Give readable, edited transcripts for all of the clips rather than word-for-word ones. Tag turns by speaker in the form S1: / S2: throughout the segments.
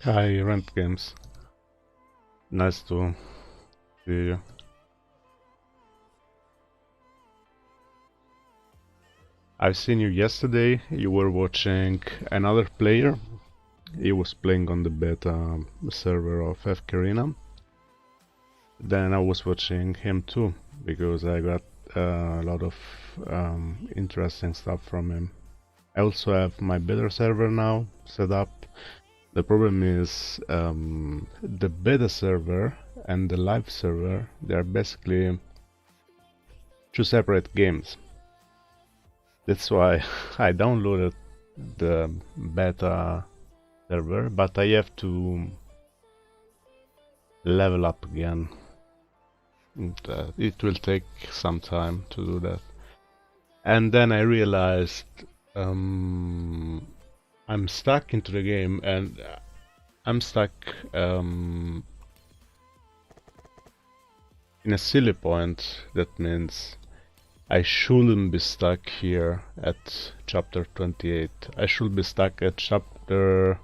S1: Hi, Rent Games. Nice to see you. I've seen you yesterday. You were watching another player. He was playing on the beta server of FKarena. Then I was watching him too, because I got a lot of interesting stuff from him. I also have my beta server now set up. The problem is the beta server and the live server, they are basically two separate games. That's why I downloaded the beta server, but I have to level up again. And, it will take some time to do that. And then I realized I'm stuck into the game, and I'm stuck in a silly point. That means I shouldn't be stuck here at chapter 28. I should be stuck at chapter...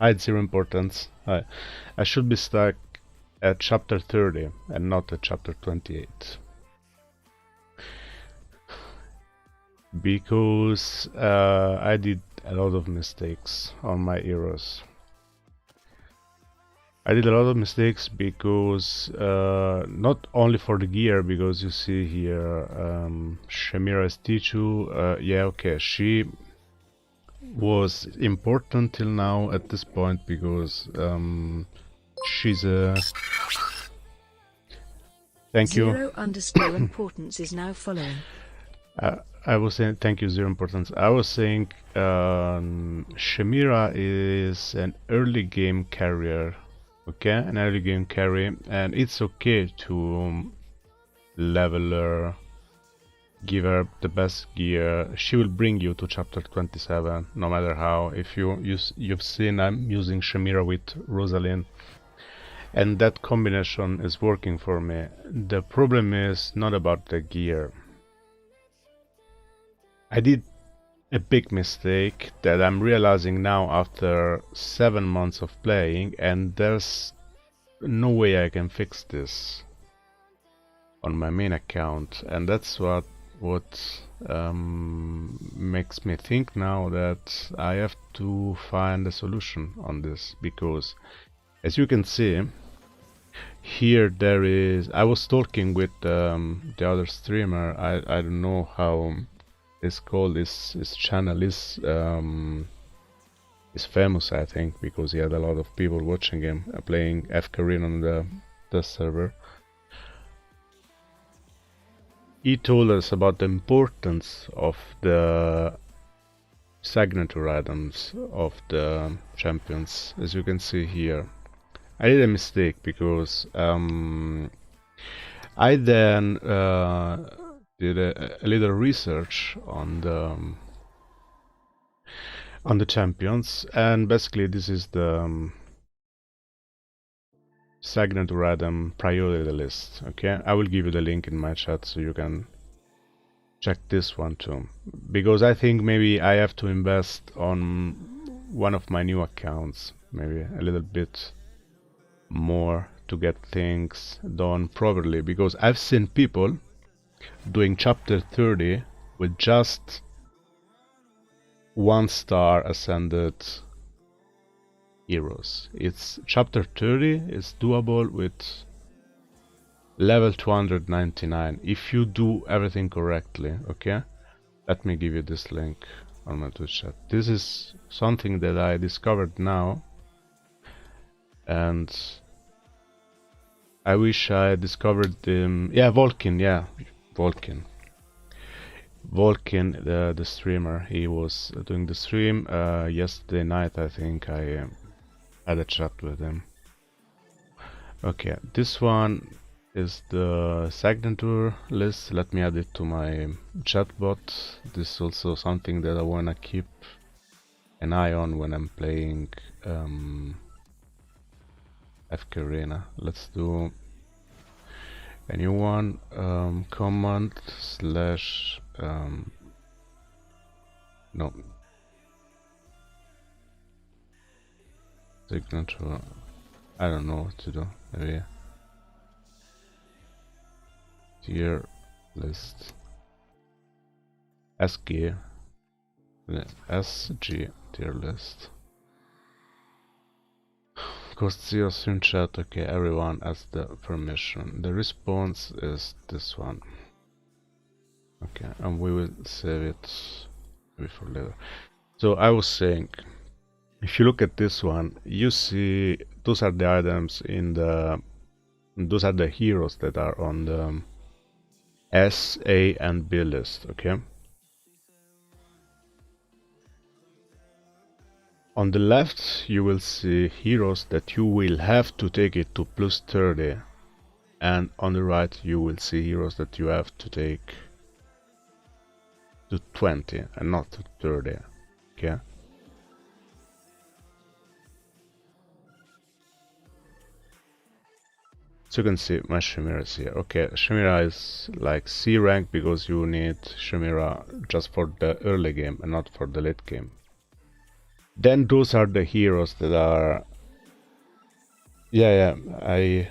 S1: It's zero importance. I should be stuck at chapter 30 and not at chapter 28. Because I did a lot of mistakes on my heroes. I did a lot of mistakes because not only for the gear, because you see here Shamira Stichu, yeah, okay, she was important till now at this point because she's a... Thank you.
S2: Zero underscore importance is now following.
S1: I was saying, thank you, zero importance. I was saying Shamira is an early game carrier. Okay, an early game carry, and it's okay to level her, give her the best gear. She will bring you to chapter 27, no matter how. If you've seen, I'm using Shamira with Rosalind, and that combination is working for me. The problem is not about the gear. I did a big mistake that I'm realizing now after 7 months of playing, and there's no way I can fix this on my main account, and that's what makes me think now that I have to find a solution on this, because as you can see here, there is... I was talking with the other streamer. I don't know how it's called. His channel is famous, I think, because he had a lot of people watching him playing FKarena on the server. He told us about the importance of the signature items of the champions. As you can see here, I did a mistake because I then did a little research on the champions, and basically this is the signature item priority list. Okay, I will give you the link in my chat so you can check this one too, because I think maybe I have to invest on one of my new accounts, maybe a little bit more to get things done properly, because I've seen people doing chapter 30 with just 1-star ascended heroes. It's chapter 30 is doable with level 299 if you do everything correctly. Okay, let me give you this link on my Twitch chat. This is something that I discovered now, and I wish I discovered them. Yeah, Volkin, yeah, Volkin, the streamer. He was doing the stream yesterday night, I think. I had a chat with him. Okay, this one is the signature list. Let me add it to my chatbot. This is also something that I wanna keep an eye on when I'm playing FKarena. Let's do a new one. Command slash no. signature. I don't know what to do. Maybe tier list. SG tier list. Costio screenshot. Okay, everyone has the permission. The response is this one. Okay, and we will save it maybe for later. So I was saying, if you look at this one, you see those are the items in the, those are the heroes that are on the S, A, and B list. Okay. On the left, you will see heroes that you will have to take it to plus 30, and on the right, you will see heroes that you have to take to 20 and not to 30. Okay. So you can see my Chimera is here. Okay, Chimera is like C rank because you need Chimera just for the early game and not for the late game. Then those are the heroes that are... Yeah, I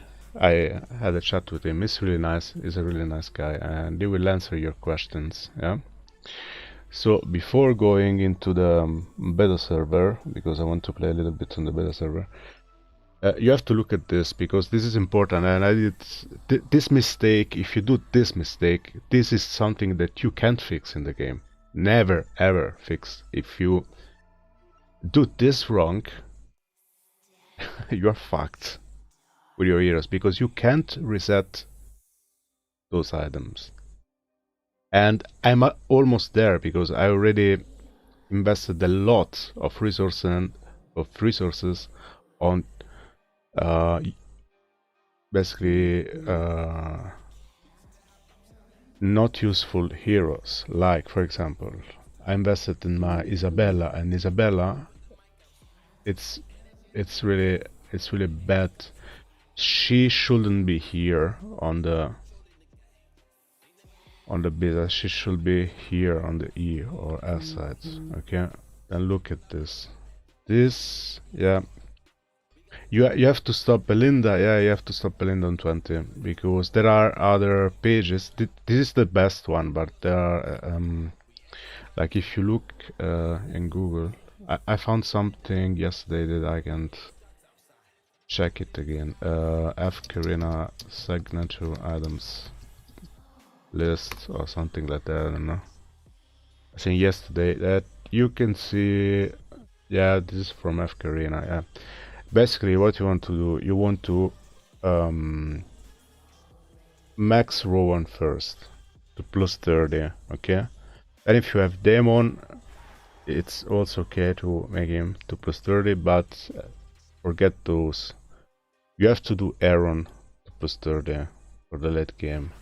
S1: had a chat with him. He's really nice. He's a really nice guy, and he will answer your questions. Yeah. So before going into the beta server, because I want to play a little bit on the beta server, you have to look at this because this is important. And I did this mistake. If you do this mistake, this is something that you can't fix in the game. Never ever fix. If you do this wrong, you're fucked with your heroes because you can't reset those items. And I'm almost there because I already invested a lot of resources on basically not useful heroes. Like, for example, I invested in my Isabella, and Isabella, it's really bad. She shouldn't be here on the beta. She should be here on the E or F side. Okay, then look at this. Yeah, you have to stop Belinda. Yeah, you have to stop Belinda on 20 because there are other pages. This is the best one, but there are like if you look in Google, I found something yesterday that I can't check it again. F Karina signature items list or something like that. I don't know. I think yesterday that you can see. Yeah, this is from F Karina. Yeah, basically what you want to do, you want to max row 1 first to plus 30. Okay. And if you have Demon, it's also okay to make him to plus 30, but forget those. You have to do Aaron to plus 30 for the late game.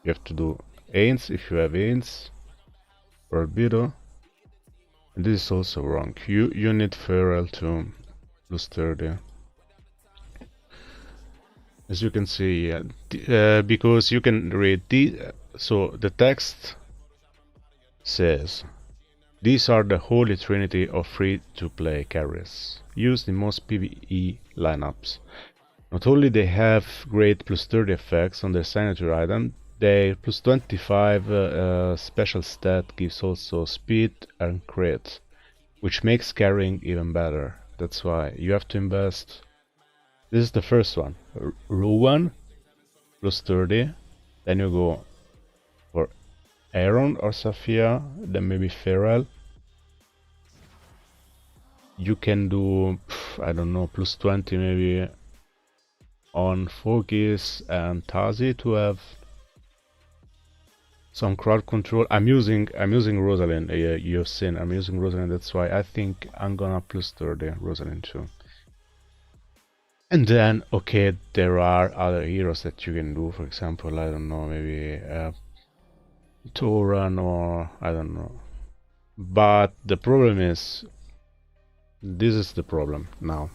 S1: You have to do Ains if you have Ains or Albedo. And this is also wrong. You need Feral to plus 30. As you can see, because you can read so the text says, these are the holy trinity of free-to-play carries, used in most PvE lineups. Not only they have great plus 30 effects on their signature item, their plus 25 special stat gives also speed and crit, which makes carrying even better. That's why you have to invest. This is the first one. Row 1 plus 30, then you go for Aaron or Sophia, then maybe Feral. You can do, I don't know, plus 20 maybe on Forgis and Tazi to have some crowd control. I'm using Rosalind. You've seen I'm using Rosalind. That's why I think I'm gonna plus 30 Rosalind too. And then, okay, there are other heroes that you can do. For example, I don't know, maybe Toran or I don't know. But the problem is, this is the problem now.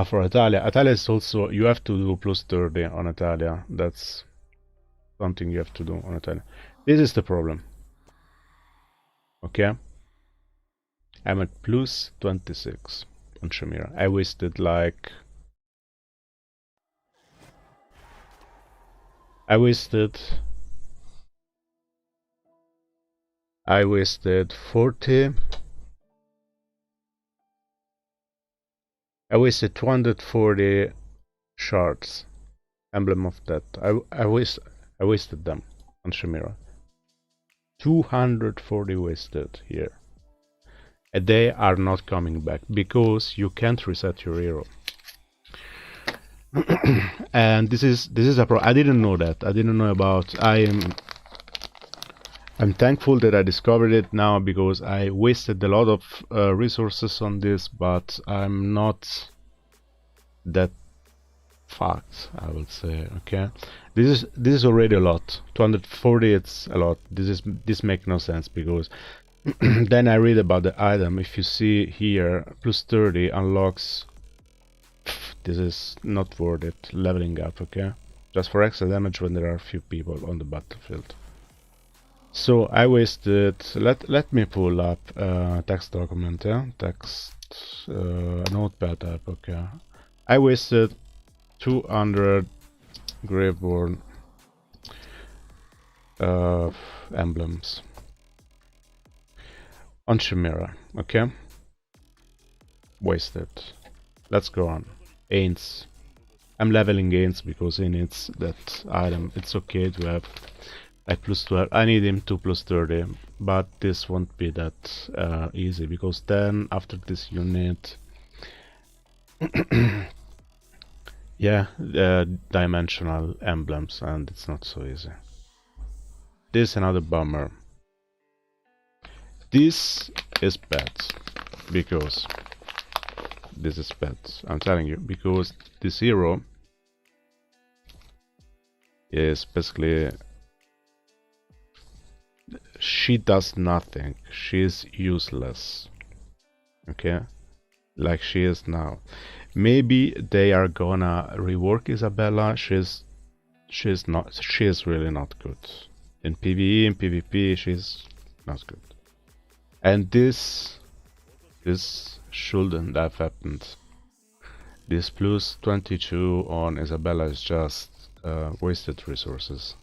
S1: For Italia is also, you have to do plus 30 on Italia. That's something you have to do on Italia. This is the problem. Okay. I'm at plus 26 on Chimera. I wasted like... I wasted 40. I wasted 240 shards. Emblem of Death. I wasted them on Chimera. 240 wasted here. And they are not coming back because you can't reset your hero. And this is a pro. I didn't know that. I didn't know about. I'm thankful that I discovered it now because I wasted a lot of resources on this, but I'm not that fucked, I would say. Okay, this is already a lot. 240, it's a lot. This makes no sense because then I read about the item. If you see here, plus 30 unlocks. This is not worth it. Leveling up, okay? Just for extra damage when there are few people on the battlefield. So I wasted. Let me pull up text document, yeah? Text notepad app, okay? I wasted 200 Graveborn emblems on Chimera, okay? Wasted. Let's go on. Aints. I'm leveling Aints because he needs that item. It's okay to have like plus 12. I need him to plus 30, but this won't be that easy because then after this you need yeah, dimensional emblems, and it's not so easy. This is another bummer. This is bad because this is bad, I'm telling you, because this hero is basically, she does nothing, she's useless, okay, like she is now. Maybe they are gonna rework Isabella. She's really not good in PvE. In PvP she's not good, and this shouldn't have happened. This plus 22 on Isabella is just wasted resources.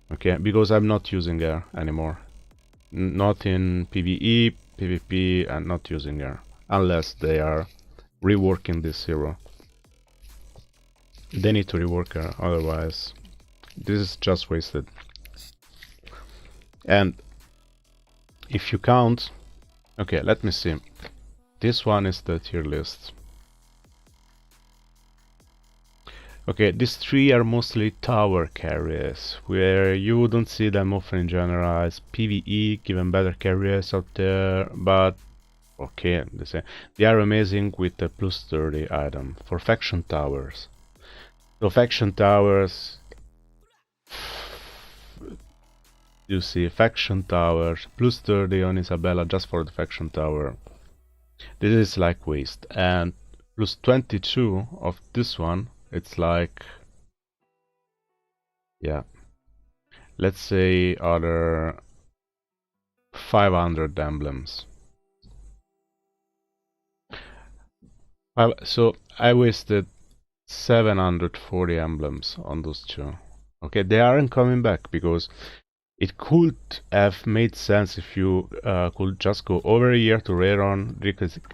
S1: Okay, because I'm not using her anymore. Not in PvE, PvP, and not using her. Unless they are reworking this hero. They need to rework her, otherwise this is just wasted. And if you count... Okay, let me see. This one is the tier list. Okay, these three are mostly tower carriers, where you wouldn't see them often in general as PvE, given better carriers out there, but okay, they are amazing with the plus 30 item for faction towers. So faction towers, you see faction towers, plus 30 on Isabella just for the faction tower. This is like waste, and plus 22 of this one, it's like, yeah, let's say other 500 emblems. So I wasted 740 emblems on those two. Okay, they aren't coming back because it could have made sense if you could just go over here to Rayron,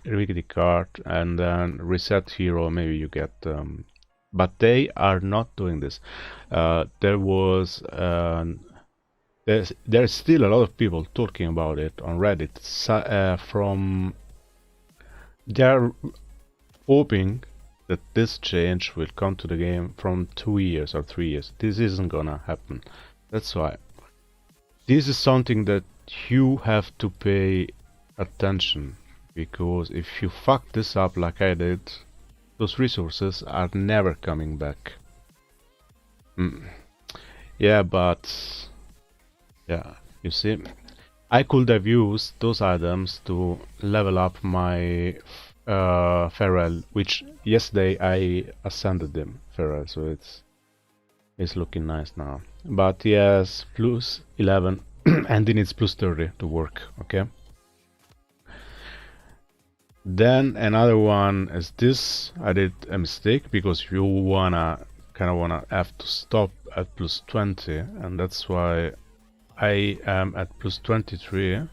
S1: rickety card, and then reset hero. Maybe you get but they are not doing this. There was there's still a lot of people talking about it on Reddit. They are hoping that this change will come to the game from 2 years or 3 years. This isn't gonna happen. That's why this is something that you have to pay attention, because if you fuck this up like I did, those resources are never coming back. Yeah, but yeah, you see, I could have used those items to level up my Feral, which yesterday I ascended him, Feral, so it's looking nice now. But he has plus 11 and he needs plus 30 to work, okay? Then another one is this. I did a mistake because you kind of wanna have to stop at plus 20, and that's why I am at plus 23.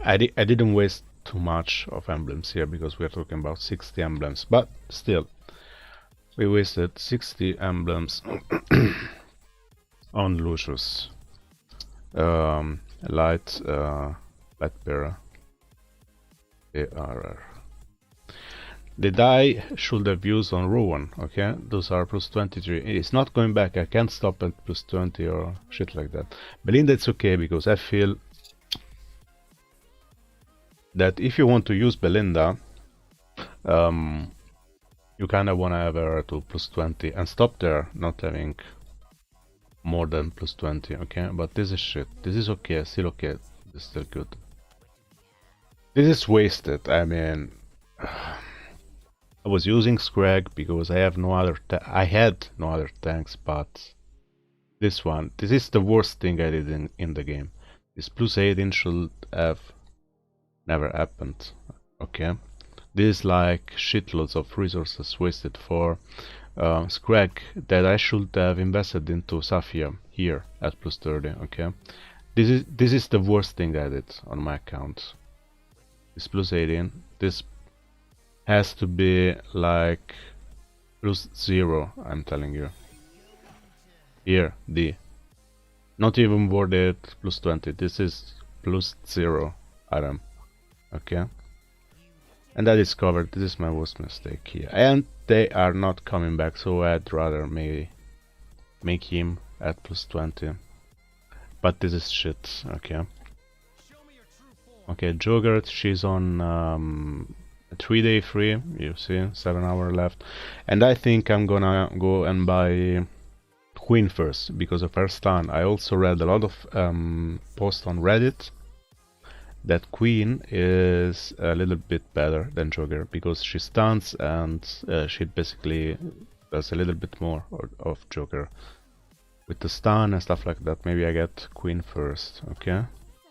S1: I didn't waste too much of emblems here because we're talking about 60 emblems, but still, we wasted 60 emblems on Lucius. Light bearer. ARR. The die should have used on Rowan, okay? Those are plus 23. It's not going back, I can't stop at plus 20 or shit like that. Belinda, it's okay because I feel that if you want to use Belinda, you kinda wanna have her to plus 20 and stop there, not having more than plus 20, okay? But this is shit. This is okay, still okay. This is still good. This is wasted, I mean... I was using Scrag because I have no other I had no other tanks, but this is the worst thing I did in the game. This plus 18 should have never happened, okay? This is like shitloads of resources wasted for Scrag that I should have invested into Saphia here at plus 30, okay? This is the worst thing I did on my account. This plus 18, this has to be like plus 0, I'm telling you. Here, D. Not even worth it, plus 20. This is plus 0 item. Okay? And I discovered this is my worst mistake here. And they are not coming back, so I'd rather maybe make him at plus 20. But this is shit, okay? Okay, Jogurt, she's on 3-day free, you see, 7 hours left. And I think I'm gonna go and buy Queen first, because of her stun. I also read a lot of posts on Reddit that Queen is a little bit better than Jogger, because she stuns and she basically does a little bit more of Jogger. With the stun and stuff like that, maybe I get Queen first, okay?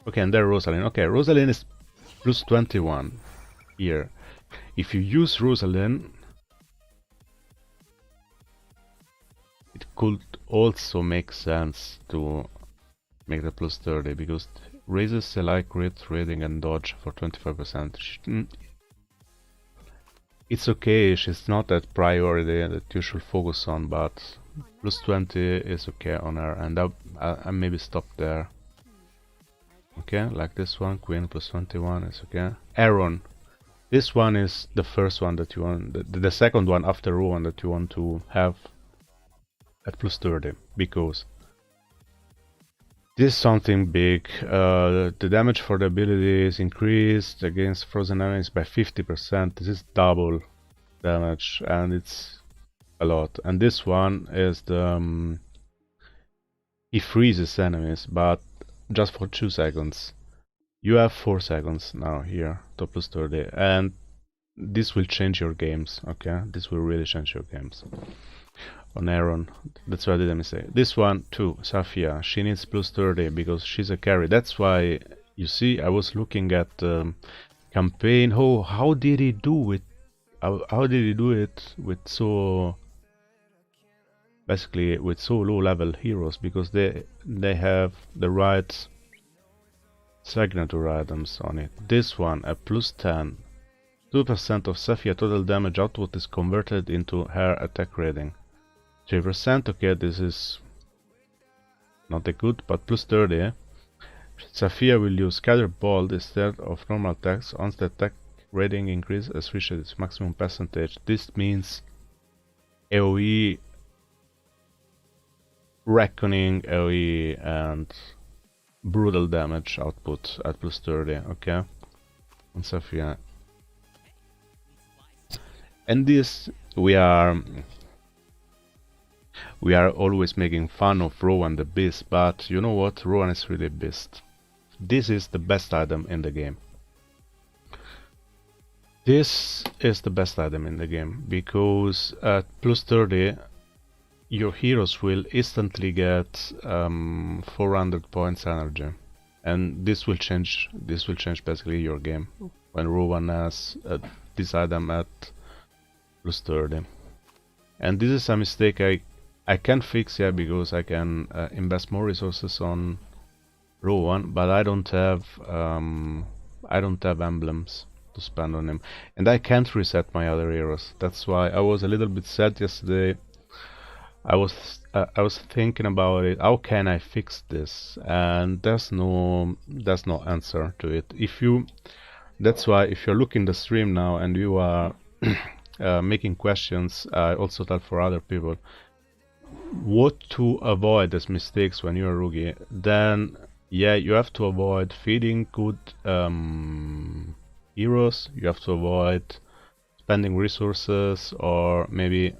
S1: Okay, and there Rosalind. Okay, Rosalind is plus 21 here. If you use Rosalind, it could also make sense to make the plus 30, because it raises the like crit, rating and dodge for 25%. It's okay, she's not that priority that you should focus on, but plus 20 is okay on her, and I maybe stop there. Okay, like this one, Queen plus 21 is okay. Aaron. This one is the first one that you want, the second one after Rowan that you want to have at plus 30, because this is something big. The damage for the ability is increased against frozen enemies by 50%. This is double damage and it's a lot. And this one is the... he freezes enemies, but just for 2 seconds. You have 4 seconds now here to plus 30, and this will change your games, okay? This will really change your games. On Aaron, that's why I did a mistake. This one too, Saphia, she needs plus 30 because she's a carry. That's why, you see, I was looking at campaign. Oh, how did he do it? How did he do it with so... basically with so low level heroes, because they have the right signature items on it. This one, a plus 10. 2% of Saphia total damage output is converted into her attack rating. 3%, okay, this is not that good, but plus 30. Saphia will use Scatter Bolt instead of normal attacks once the attack rating increase has reached its maximum percentage. This means AoE, Reckoning, AoE and brutal damage output at plus 30, okay? On Saphia. And this, we are always making fun of Rowan the Beast, but you know what? Rowan is really Beast. This is the best item in the game. This is the best item in the game, because at plus 30 your heroes will instantly get 400 points energy, and this will change basically your game when Rowan has this item at plus 30. And this is a mistake I can fix, yeah, because I can invest more resources on Rowan, but I don't have emblems to spend on him, and I can't reset my other heroes. That's why I was a little bit sad yesterday. I was thinking about it. How can I fix this? And there's no answer to it. That's why if you're looking the stream now and you are making questions, I also tell for other people what to avoid as mistakes when you're a rookie. Then yeah, you have to avoid feeding good heroes. You have to avoid spending resources, or maybe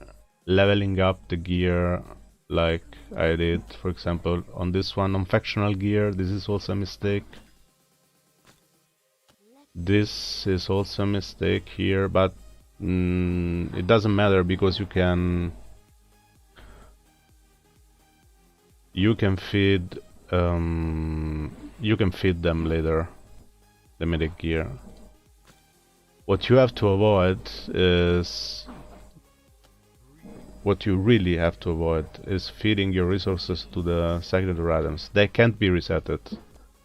S1: leveling up the gear like I did, for example, on this one, on factional gear. This is also a mistake. This is also a mistake here, but it doesn't matter because you can feed them later, the medic gear. What you have to avoid is, what you really have to avoid is feeding your resources to the sacred items. They can't be resetted.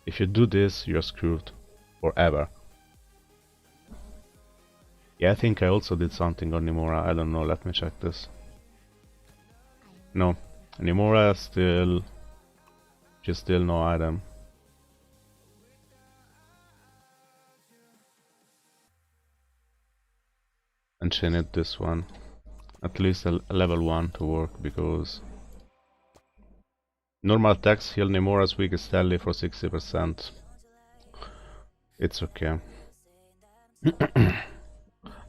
S1: If you do this, you're screwed forever. Yeah, I think I also did something on Nimora. I don't know, let me check this. No, Nimora still no item. And she need this one, at least a level 1 to work, because normal attacks heal Nimora's weakest ally for 60%. It's okay.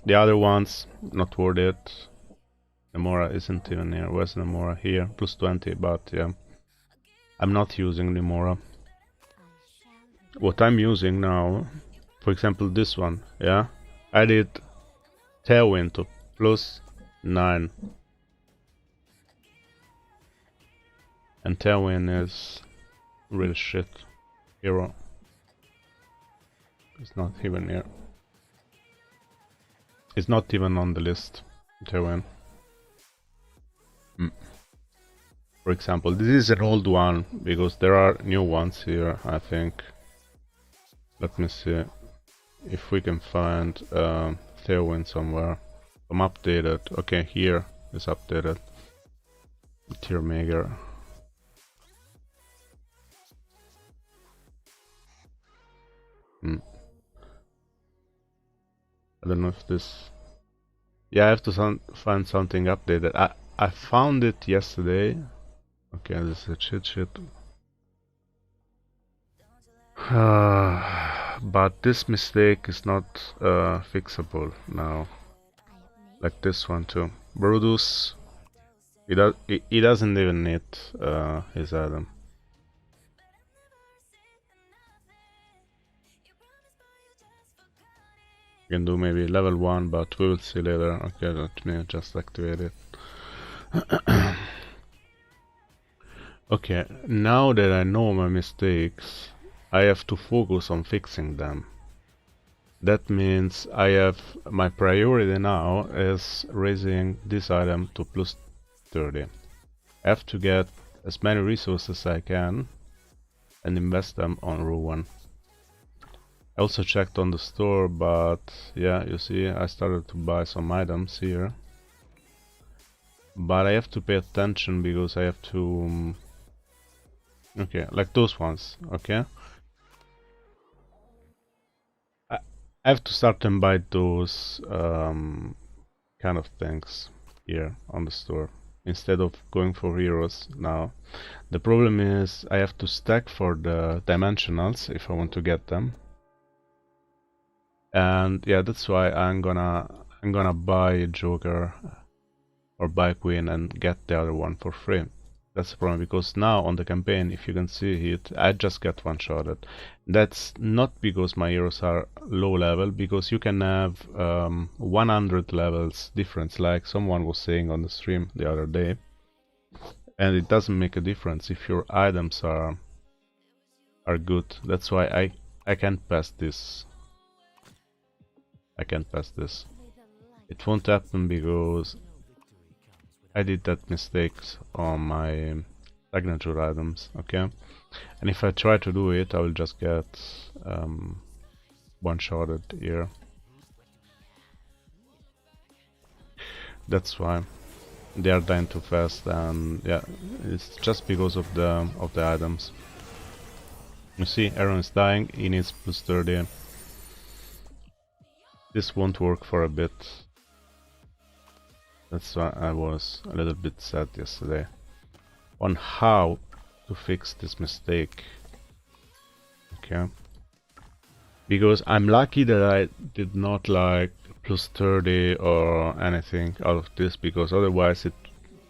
S1: The other ones, not worth it. Nimora isn't even here. Where's Nimora? Here, plus 20, but yeah. I'm not using Nimora. What I'm using now, for example this one, yeah? I did Tailwind to plus 9. And Tailwind is really shit hero. It's not even here. It's not even on the list, Tailwind. For example, this is an old one, because there are new ones here, I think. Let me see if we can find Tailwind somewhere. I'm updated. Okay, here is updated. Tier Maker. I don't know if this... Yeah, I have to find something updated. I found it yesterday. Okay, this is a cheat sheet. But this mistake is not fixable now. Like this one too. Brutus, he doesn't even need his item. You can do maybe level 1, but we will see later. Okay, let me just activate it. Okay, now that I know my mistakes, I have to focus on fixing them. That means my priority now is raising this item to plus 30. I have to get as many resources as I can and invest them on Rowan. I also checked on the store, but yeah, you see, I started to buy some items here. But I have to pay attention because I have to... Okay, like those ones, okay? I have to start and buy those kind of things here on the store instead of going for heroes now. The problem is I have to stack for the dimensionals if I want to get them. And yeah, that's why I'm gonna buy Joker or buy Queen and get the other one for free. That's the problem, because now on the campaign, if you can see it, I just get one-shotted. That's not because my heroes are low level, because you can have 100 levels difference, like someone was saying on the stream the other day. And it doesn't make a difference if your items are good. That's why I can't pass this. I can't pass this. It won't happen because I did that mistakes on my signature items, okay? And if I try to do it, I will just get one-shotted here. That's why they are dying too fast, and yeah, it's just because of the items. You see, Aaron is dying, he needs plus 30. This won't work for a bit. That's why I was a little bit sad yesterday on how to fix this mistake. Okay. Because I'm lucky that I did not like plus 30 or anything out of this, because otherwise it